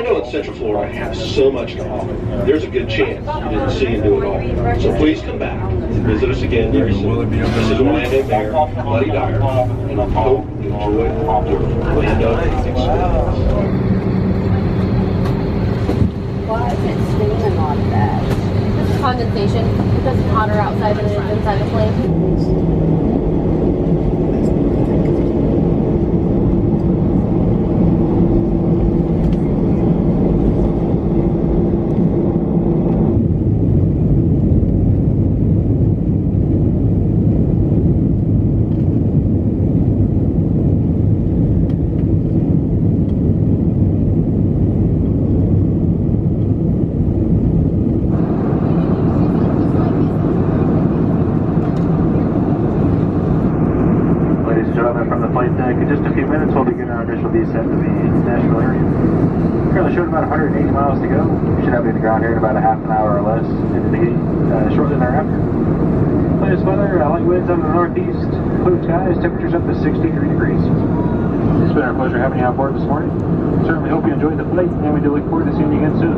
I know that Central Florida has so much to offer. There's a good chance you didn't see and do it all. So please come back and visit us again very soon. This is Orlando Mayor Buddy Dyer, and I hope you enjoy your Orlando experience. Why is it steaming like that? This is condensation. Because it's hotter outside than it is inside the plane. From the flight deck in just a few minutes, we'll begin our initial descent to the Nashville area. Currently showing about 180 miles to go. We should have you in the ground here in about a half an hour or less, into the gate shortly thereafter. Latest weather, light winds out of the northeast, clear skies, temperatures up to 63 degrees. It's been our pleasure having you on board this morning. Certainly hope you enjoyed the flight, and we do look forward to seeing you again soon.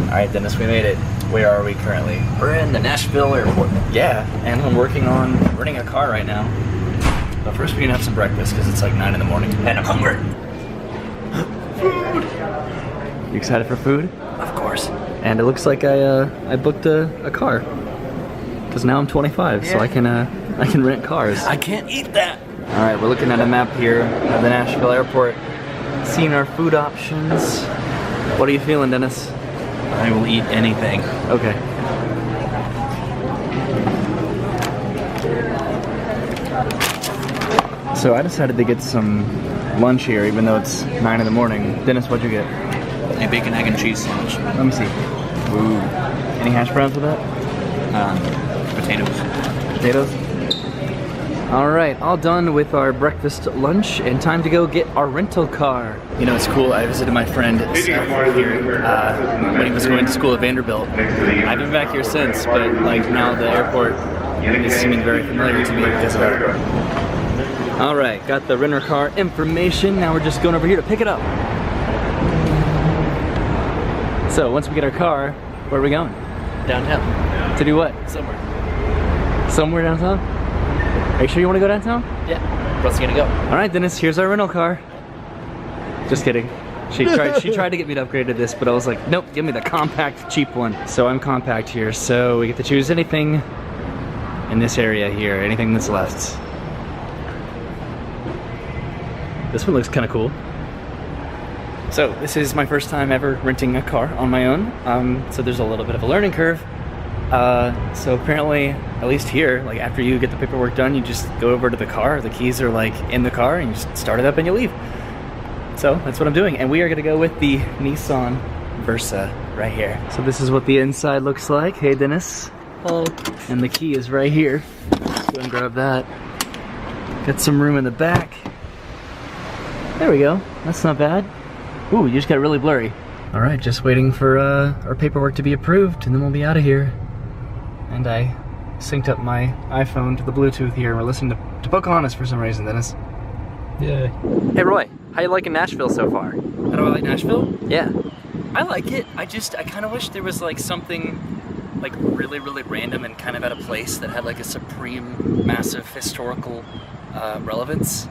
Alright, Dennis, we made it. Where are we currently? We're in the Nashville airport. Yeah, and I'm working on renting a car right now. But first we need to have some breakfast because it's like 9 in the morning. And I'm hungry. Food! You excited for food? Of course. And it looks like I booked a car. Because now I'm 25, yeah. So I can rent cars. I can't eat that! Alright, we're looking at a map here of the Nashville airport. Seeing our food options. What are you feeling, Dennis? I will eat anything. Okay. So I decided to get some lunch here, even though it's 9 in the morning. Dennis, what'd you get? A bacon, egg, and cheese sandwich. Let me see. Ooh. Any hash browns with that? Potatoes. Potatoes? Alright, all done with our breakfast lunch, and time to go get our rental car. You know, it's cool, I visited my friend here when he was going to school at Vanderbilt. I've been back here since, but like now the airport is seeming very familiar to me because of that. Alright, got the rental car information, now we're just going over here to pick it up. So, once we get our car, where are we going? Downtown. To do what? Somewhere. Somewhere downtown? Are you sure you want to go downtown? Yeah. Where else are you gonna go? Alright, Dennis, here's our rental car. Just kidding. She tried to get me to upgrade to this, but I was like, nope, give me the compact, cheap one. So I'm compact here, so we get to choose anything in this area here, anything that's left. This one looks kind of cool. So this is my first time ever renting a car on my own, so there's a little bit of a learning curve. So apparently, at least here, like after you get the paperwork done, you just go over to the car, the keys are like in the car, and you just start it up and you leave. So that's what I'm doing, and we are gonna go with the Nissan Versa right here. So this is what the inside looks like. Hey Dennis. Hello. And the key is right here. Let's go and grab that. Got some room in the back. There we go, that's not bad. Ooh, you just got really blurry. All right, just waiting for our paperwork to be approved, and then we'll be out of here. And I synced up my iPhone to the Bluetooth here, and we're listening to Pocahontas for some reason, Dennis. Yeah. Hey Roy, how you liking Nashville so far? How do I like Nashville? Yeah. I like it. I kind of wish there was like something like really, really random and kind of at a place that had like a supreme, massive historical relevance.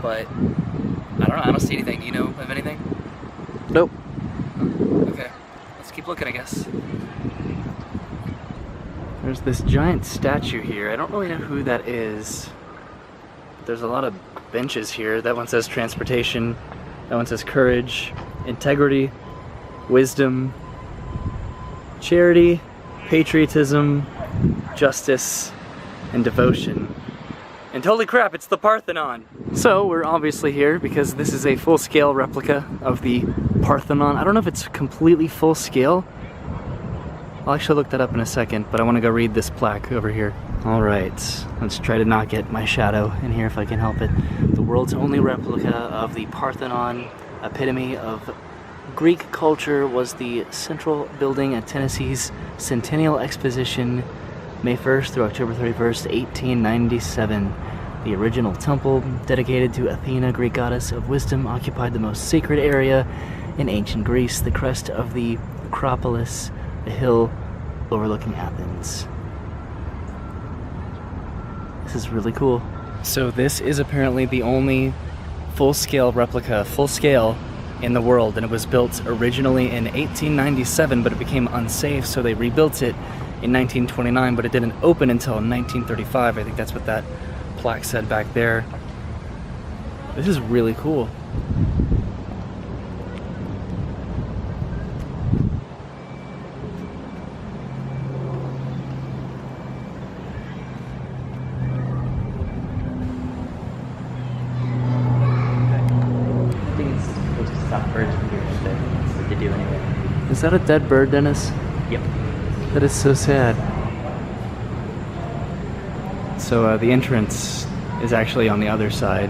But I don't know, I don't see anything. Do you know of anything? Nope. Okay, let's keep looking, I guess. There's this giant statue here. I don't really know who that is. There's a lot of benches here. That one says transportation That one says courage, integrity, wisdom, charity, patriotism, justice, and devotion. And holy crap, it's the Parthenon! So we're obviously here because this is a full-scale replica of the Parthenon. I don't know if it's completely full-scale. I'll actually look that up in a second, but I want to go read this plaque over here. Alright, let's try to not get my shadow in here if I can help it. The world's only replica of the Parthenon, epitome of Greek culture, was the central building at Tennessee's Centennial Exposition, May 1st through October 31st, 1897. The original temple, dedicated to Athena, Greek goddess of wisdom, occupied the most sacred area in ancient Greece, the crest of the Acropolis, a hill overlooking Athens. This is really cool. So this is apparently the only full-scale replica, full-scale, in the world, and it was built originally in 1897, but it became unsafe, so they rebuilt it in 1929, but it didn't open until 1935. I think that's what that plaque said back there. This is really cool. Is that a dead bird, Dennis? Yep. That is so sad. So the entrance is actually on the other side.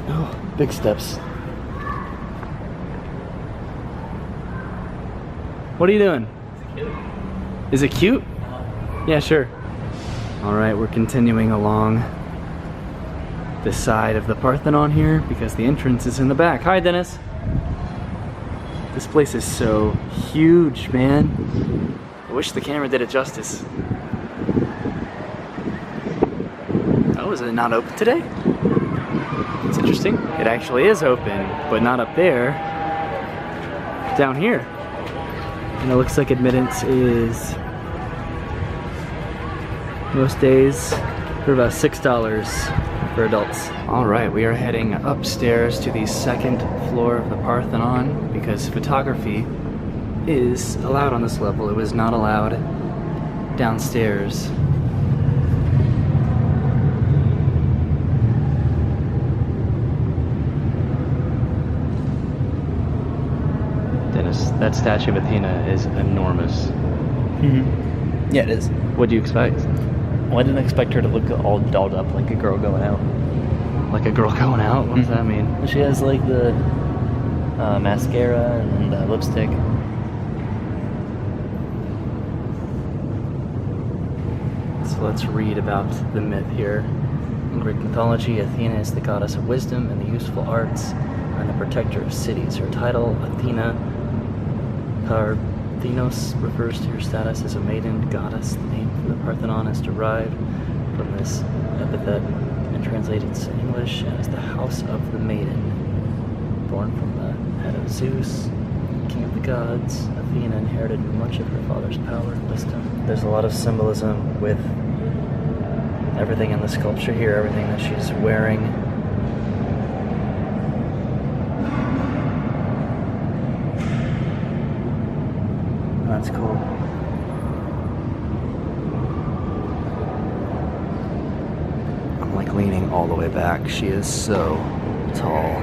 Oh, big steps. What are you doing? It's cute. Is it cute? Yeah, sure. Alright, we're continuing along the side of the Parthenon here because the entrance is in the back. Hi, Dennis. This place is so huge, man. I wish the camera did it justice. Oh, is it not open today? It's interesting. It actually is open, but not up there. Down here. And it looks like admittance is most days for about $6 for adults. All right, we are heading upstairs to the second floor of the Parthenon because photography is allowed on this level. It was not allowed downstairs. Dennis, that statue of Athena is enormous. Yeah, it is. What do you expect? Well, I didn't expect her to look all dolled up like a girl going out. Like a girl going out? What does that mean? She has like the mascara and the lipstick. So let's read about the myth here. In Greek mythology, Athena is the goddess of wisdom and the useful arts and the protector of cities. Her title, Athena Parthenos, refers to her status as a maiden goddess. The name for the Parthenon is derived from this epithet and translated to English as the house of the maiden. Born from the head of Zeus, king of the gods, Athena inherited much of her father's power and wisdom. There's a lot of symbolism with everything in the sculpture here, everything that she's wearing. That's cool. I'm like leaning all the way back. She is so tall.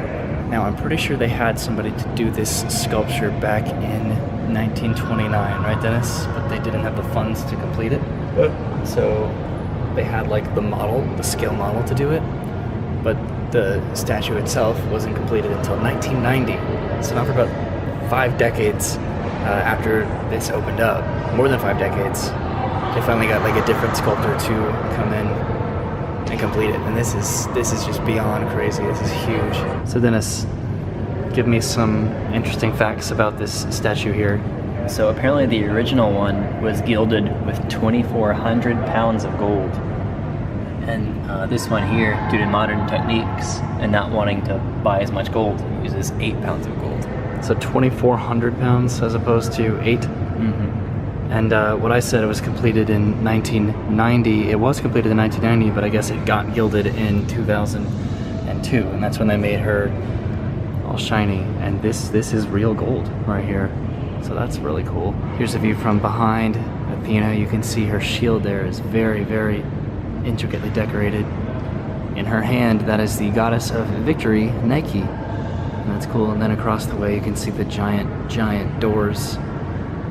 Now I'm pretty sure they had somebody to do this sculpture back in 1929, right, Dennis? But they didn't have the funds to complete it. So they had like the model, the scale model to do it, but the statue itself wasn't completed until 1990. So not for about 5 decades after this opened up, more than 5 decades, they finally got like a different sculptor to come in and complete it. And this is just beyond crazy. This is huge. So Dennis, give me some interesting facts about this statue here. So apparently the original one was gilded with 2,400 pounds of gold. And this one here, due to modern techniques and not wanting to buy as much gold, uses 8 pounds of gold. So 2,400 pounds as opposed to 8? Mm-hmm. And what I said, it was completed in 1990. It was completed in 1990, but I guess it got gilded in 2002, and that's when they made her all shiny. And this is real gold right here, so that's really cool. Here's a view from behind Athena. You can see her shield there is very, very intricately decorated. In her hand, that is the goddess of victory, Nike, and that's cool. And then across the way, you can see the giant doors.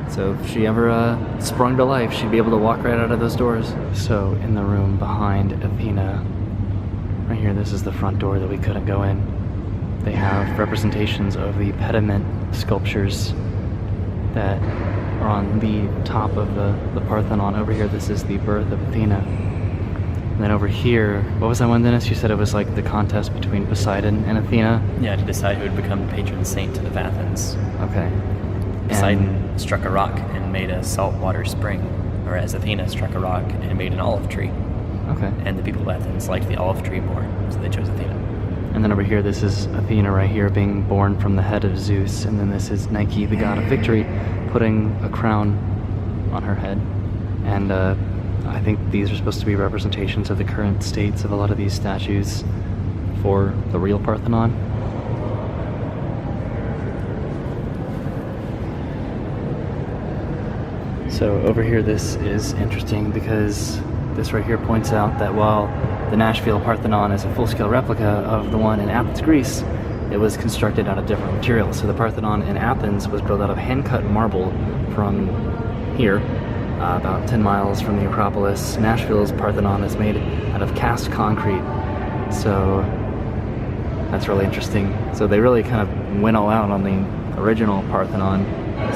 So if she ever sprung to life, she'd be able to walk right out of those doors. So in the room behind Athena, right here, this is the front door that we couldn't go in. They have representations of the pediment sculptures that are on the top of the Parthenon. Over here, this is the birth of Athena. And then over here, what was that one, Dennis? You said it was like the contest between Poseidon and Athena? Yeah, to decide who would become the patron saint of Athens. Okay. Poseidon struck a rock and made a saltwater spring, whereas Athena struck a rock and made an olive tree. Okay. And the people of Athens liked the olive tree more, so they chose Athena. And then over here, this is Athena right here being born from the head of Zeus. And then this is Nike, the god of victory, putting a crown on her head. And I think these are supposed to be representations of the current states of a lot of these statues for the real Parthenon. So over here, this is interesting because this right here points out that while the Nashville Parthenon is a full-scale replica of the one in Athens, Greece, it was constructed out of different materials. So the Parthenon in Athens was built out of hand-cut marble from here, about 10 miles from the Acropolis. Nashville's Parthenon is made out of cast concrete. So that's really interesting. So they really kind of went all out on the original Parthenon.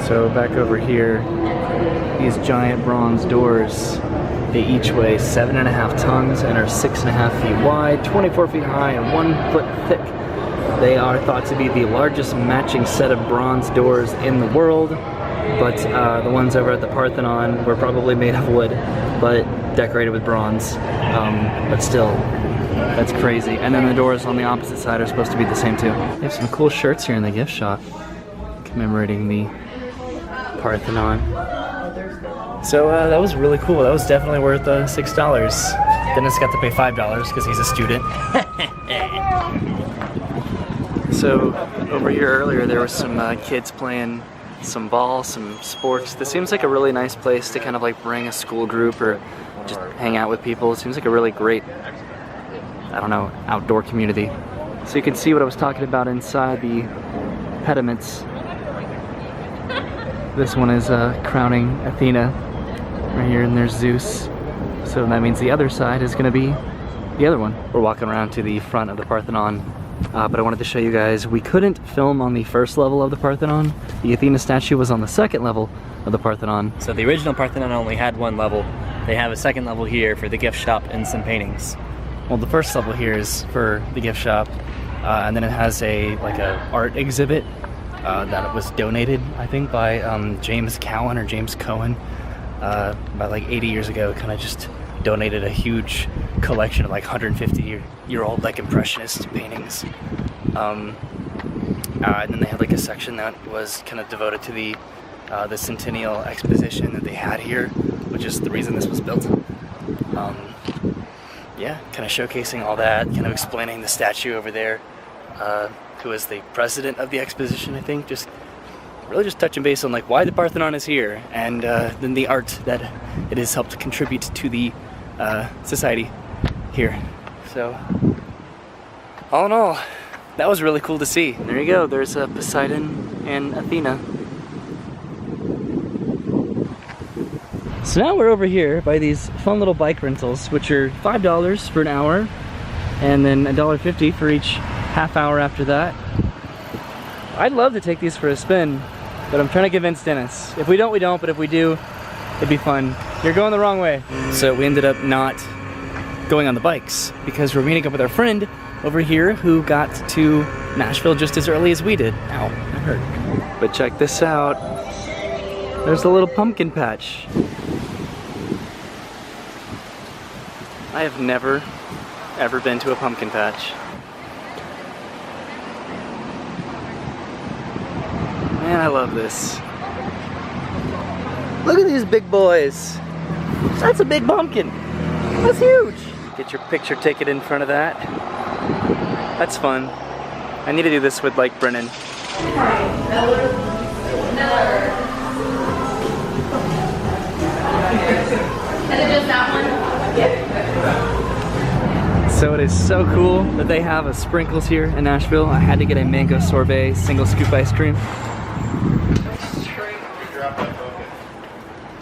So back over here, these giant bronze doors, they each weigh 7.5 tons and are 6.5 feet wide, 24 feet high, and 1 foot thick. They are thought to be the largest matching set of bronze doors in the world, but the ones over at the Parthenon were probably made of wood, but decorated with bronze. But still, that's crazy. And then the doors on the opposite side are supposed to be the same too. They have some cool shirts here in the gift shop commemorating the Parthenon. So that was really cool. That was definitely worth $6. Dennis got to pay $5 because he's a student. So over here earlier, there was some kids playing some ball, some sports. This seems like a really nice place to kind of like bring a school group or just hang out with people. It seems like a really great, I don't know, outdoor community. So you can see what I was talking about inside the pediments. This one is crowning Athena right here, and there's Zeus. So that means the other side is going to be the other one. We're walking around to the front of the Parthenon, but I wanted to show you guys, we couldn't film on the first level of the Parthenon. The Athena statue was on the second level of the Parthenon. So the original Parthenon only had one level. They have a second level here for the gift shop and some paintings. Well, the first level here is for the gift shop, and then it has a art exhibit that was donated, I think, by James Cowan or James Cohen about like 80 years ago. Kind of just donated a huge collection of like 150-year-old like impressionist paintings. And then they had like a section that was kind of devoted to the Centennial exposition that they had here, which is the reason this was built. Yeah, kind of showcasing all that, kind of explaining the statue over there, who is the president of the exposition, I think. Just really just touching base on like why the Parthenon is here, and then the art that it has helped contribute to the society here. So all in all, that was really cool to see. There you go, there's Poseidon and Athena. So now we're over here by these fun little bike rentals, which are $5 for an hour, and then $1.50 for each half hour after that. I'd love to take these for a spin, but I'm trying to convince Dennis. If we don't, we don't, but if we do, it'd be fun. You're going the wrong way. So we ended up not going on the bikes because we're meeting up with our friend over here who got to Nashville just as early as we did. Ow, that hurt. But check this out. There's a little pumpkin patch. I have never, ever been to a pumpkin patch. Man, I love this. Look at these big boys. That's a big pumpkin. That's huge. Get your picture taken in front of that. That's fun. I need to do this with like Brennan. Is it just that one? So it is so cool that they have a sprinkles here in Nashville. I had to get a mango sorbet single scoop ice cream.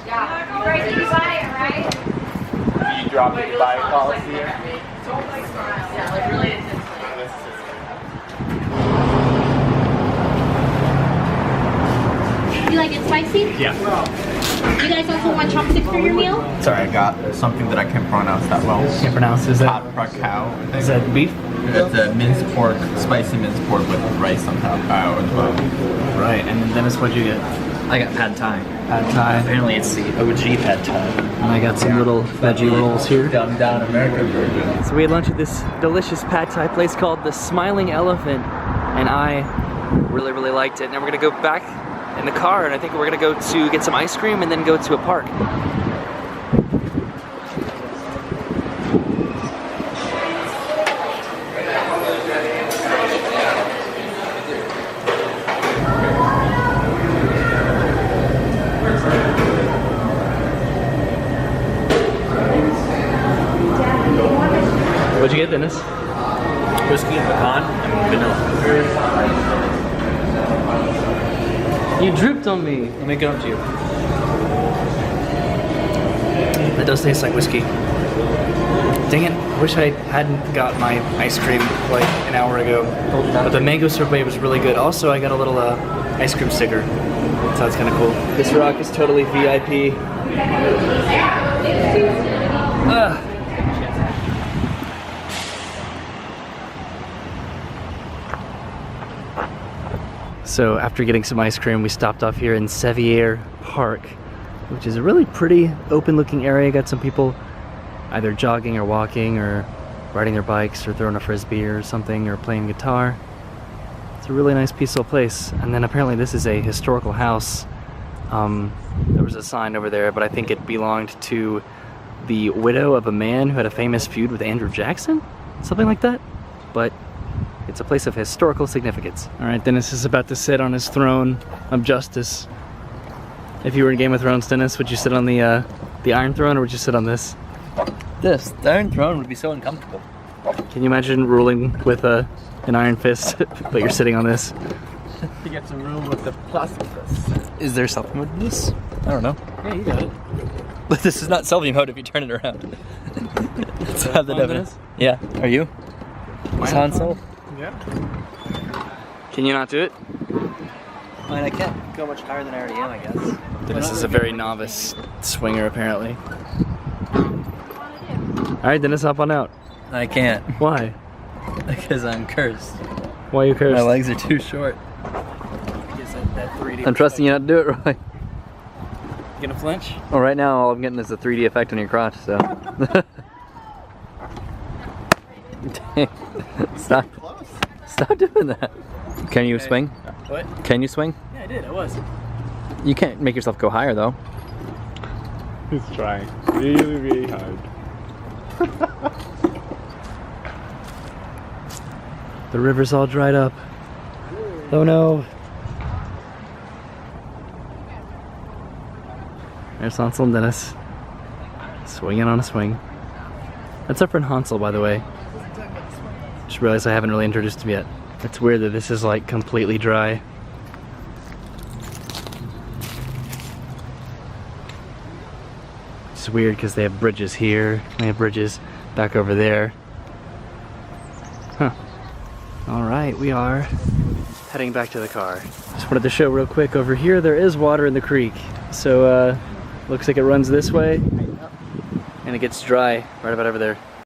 Yeah. You right, you buy it, right? You drop it, you buy it policy here? Yeah, like really intensely. You like it spicy? Yeah. You guys also want chopsticks for your meal? Sorry, I got something that I can't pronounce that well. Can't pronounce. Is that Cow. is that beef? It's a minced pork, spicy minced pork with rice on top. As well. Right. And then Dennis, what'd you get? I got pad thai. Pad thai. Apparently it's the OG pad thai. And I got some little veggie rolls here. Dumbed down American version. So we had lunch at this delicious pad thai place called the Smiling Elephant, and I really liked it. Now we're gonna go back in the car, and I think we're gonna go to get some ice cream and then go to a park. What'd you get, Dennis? Whiskey, pecan, and vanilla. You drooped on me. Let me get up to you. That does taste like whiskey. Dang it, I wish I hadn't got my ice cream like an hour ago. But the mango sorbet was really good. Also, I got a little ice cream sticker. So that's kind of cool. This rock is totally VIP. So after getting some ice cream, we stopped off here in Sevier Park, which is a really pretty open looking area. Got some people either jogging or walking or riding their bikes or throwing a frisbee or something or playing guitar. It's a really nice peaceful place. And then apparently this is a historical house. There was a sign over there, but I think it belonged to the widow of a man who had a famous feud with Andrew Jackson, something like that. But it's a place of historical significance. All right, Dennis is about to sit on his throne of justice. If you were in Game of Thrones, Dennis, would you sit on the Iron Throne, or would you sit on this? This, the Iron Throne would be so uncomfortable. Can you imagine ruling with an iron fist, but you're sitting on this? You get some room with the plastic fist. Is there selfie mode in this? I don't know. Yeah, you got it. But this is not selfie mode if you turn it around. Let's have the difference. Yeah, are you? Is Han Solo? Yeah. Can you not do it? I mean, I can't go much higher than I already am, I guess. Dennis is a very novice swinger, apparently. All right, Dennis, hop on out. I can't. Why? Because I'm cursed. Why are you cursed? My legs are too short. I'm trusting you not to do it, right? You gonna flinch? Well, right now all I'm getting is a 3D effect on your crotch, so. Dang. Stop doing that. Can you swing? What? Can you swing? Yeah, I did. I was. You can't make yourself go higher, though. He's trying really hard. The river's all dried up. Oh no. There's Hansel and Dennis. Swinging on a swing. That's our friend Hansel, by the way. Just realized I haven't really introduced him yet. It's weird that this is like completely dry. It's weird because they have bridges here, they have bridges back over there. Huh. Alright, we are heading back to the car. Just wanted to show real quick, over here there is water in the creek. So looks like it runs this way and it gets dry right about over there.